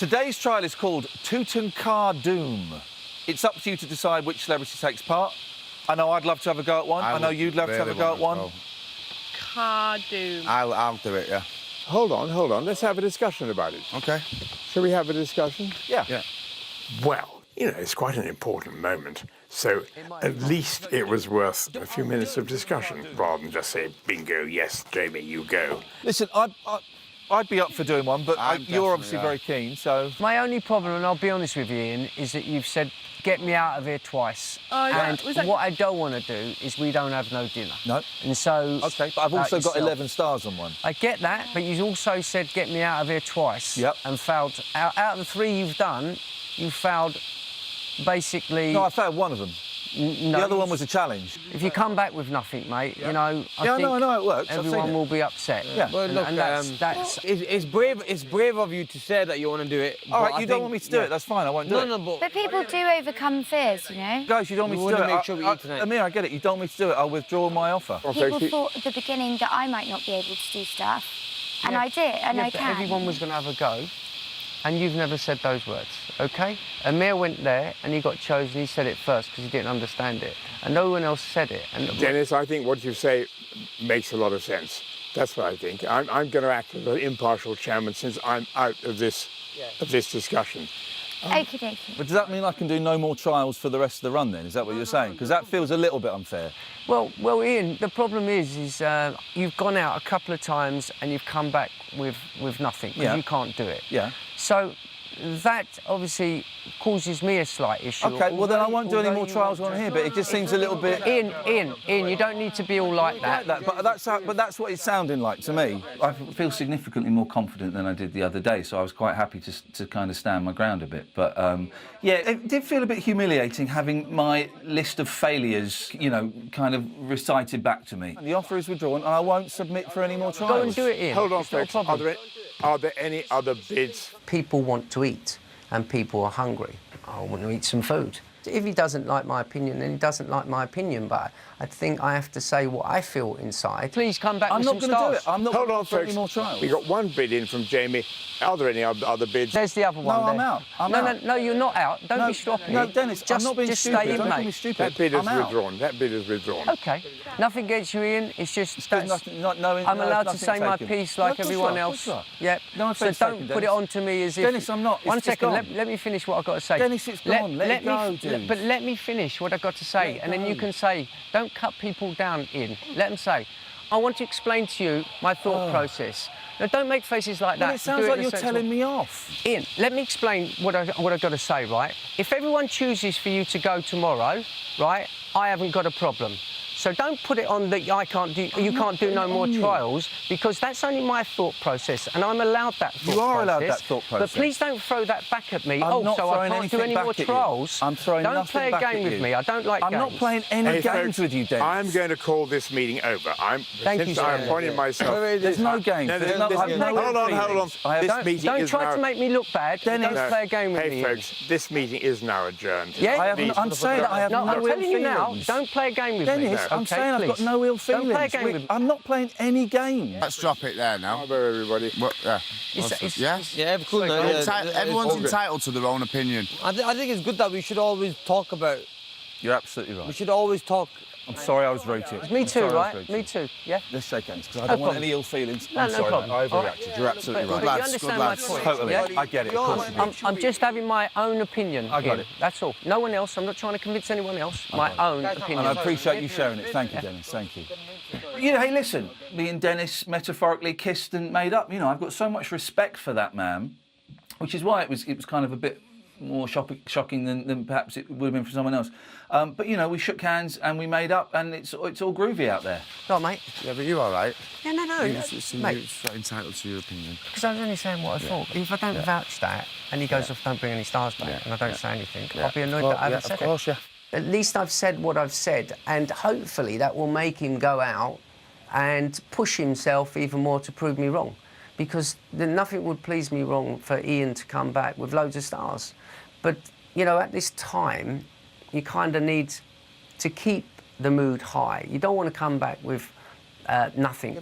Today's trial is called Tutankhamun. It's up to you to decide which celebrity takes part. I know I'd love to have a go at one. I know you'd love to have a go at one. Cardoon. I'll do it, yeah. Hold on. Let's have a discussion about it. Okay. Shall we have a discussion? Yeah. Well, you know, it's quite an important moment. So at least it was worth a few minutes of discussion rather than just say, bingo, yes, Jamie, you go. Listen, I'd be up for doing one, but you're obviously very keen, so... My only problem, and I'll be honest with you, Ian, is that you've said, get me out of here twice. Oh, yeah. And Was that... what I don't want to do is we don't have no dinner. No. And so... OK, but I've also got 11 stars on one. I get that, but you've also said, get me out of here twice. Yep. And failed. Out of the 3 you've done, you failed basically... No, I failed one of them. No. The other one was a challenge. If you come back with nothing, mate, you know, I think I know it works. everyone will be upset. Yeah. Well, look, and that's it's brave of you to say that you want to do it. All right, you don't want me to do it, that's fine, I won't do it. No, but... But people do overcome fears, you know? Guys, you don't want me to do it. make sure we eat tonight. Amir, I get it, you don't want me to do it, I'll withdraw my offer. People thought at the beginning that I might not be able to do stuff, and I did, and I but can. everyone was going to have a go, and you've never said those words, OK? Amir went there, and he got chosen, he said it first because he didn't understand it, and no one else said it. And Dennis, I think what you say makes a lot of sense. That's what I think. I'm going to act as an impartial chairman since I'm out of this discussion. Okie dokie. But does that mean I can do no more trials for the rest of the run then? Is that what you're saying? Because that feels a little bit unfair. Well, Ian, the problem is you've gone out a couple of times and you've come back with nothing because you can't do it. Yeah. So that obviously causes me a slight issue. OK, well then I won't do any more trials on here, but it just seems a little bit... Ian, you don't need to be all like that. But that's what it's sounding like to me. I feel significantly more confident than I did the other day, so I was quite happy to kind of stand my ground a bit. But, yeah, it did feel a bit humiliating having my list of failures, you know, kind of recited back to me. The offer is withdrawn, and I won't submit for any more trials. Go and do it, Ian. Hold on, It's not a folks. problem. Are there any other bids? People want to eat and people are hungry. I want to eat some food. If he doesn't like my opinion, then he doesn't like my opinion, but I think I have to say what I feel inside. Please come back with some stars. I'm not going to do it. I'm not Hold going on, to do any folks. more trials. We got one bid in from Jamie. Are there any other bids? There's the other one. No, I'm there. out. I'm out. No, you're not out. Don't be stroppy. No, Dennis, I'm not being just stupid. stay in, Don't mate. call me stupid. That bid is I'm out. withdrawn. That bid is withdrawn. OK. Nothing against you, Ian. It's just There's that's... nothing, I'm allowed to nothing say my taken. piece No, like of course everyone you are, of else. course you are. Yep. No So offence don't taken, put it Dennis. on to me as if... Dennis, I'm not. One It's second. gone. Let me finish what I've got to say. Dennis, it's gone. Let it go, dude. But let me finish what I've got to say, and then you can say, don't cut people down, Ian. Let them say, I want to explain to you my thought process. Now, don't make faces like that. Well, it sounds Do like in a you're sensible- telling me off. Ian, let me explain what I've got to say, right? If everyone chooses for you to go tomorrow, right, I haven't got a problem. So don't put it on that you can't do no more trials, because that's only my thought process, and I'm allowed that thought process. You are allowed that thought But process. please don't throw that back at me. I'm not so I throwing can't do anything any back more at you. trials. I'm throwing Don't nothing play a back game at with you. me. I don't like I'm games. not playing any Hey, games folks, with you, Dennis. I'm going to call this meeting over. Thank Since you, I sir. appointed myself... There's no games. No, There's no- this- I have no hold on. feelings. I have- This meeting Don't is try now... to make me look bad. Dennis. Don't play a game with me. Hey, Ian. folks, this meeting is now adjourned. Yeah? I'm saying that I have No, no I'm ill telling you now, feelings. don't play a game with me. Dennis, I'm Okay, saying I've got please. no ill feelings. Don't play a game with me. I'm not playing any game. Let's drop it there now. Hello, everybody. Well, yeah. It's- Yeah? Yeah, cool. No, Everyone's entitled to their own opinion. I think it's good that we should always talk about. You're absolutely right. We should always talk. I'm sorry I was rude to you. Me I'm too, sorry I was right? rude to Me you. too, yeah? Let's shake hands, because I No don't want problem. any ill feelings. No, I'm no sorry, problem. I overreacted. You're absolutely But right. you lads, understand good my lads. point, Totally. yeah? I get it, of course you do. I'm just having my own opinion. I got Ian. it. That's all. No one else. I'm not trying to convince anyone else. My own opinion. And I appreciate you sharing it. Thank you, Dennis. Thank you. You know, hey, listen, me and Dennis metaphorically kissed and made up. You know, I've got so much respect for that man, which is why it was kind of a bit more shocking than perhaps it would have been for someone else. But, you know, we shook hands and we made up, and it's all groovy out there. Go on, mate. Yeah, but you're all right. Yeah, no, You're mate. entitled to your opinion. Because I was only saying what I thought. If I don't vouch that, and he goes off, don't bring any stars back, and I don't say anything, I'll be annoyed that I haven't said it. yeah. At least I've said what I've said, and hopefully that will make him go out and push himself even more to prove me wrong. Because nothing would please me wrong for Iain to come back with loads of stars. But, you know, at this time, you kind of need to keep the mood high. You don't want to come back with nothing.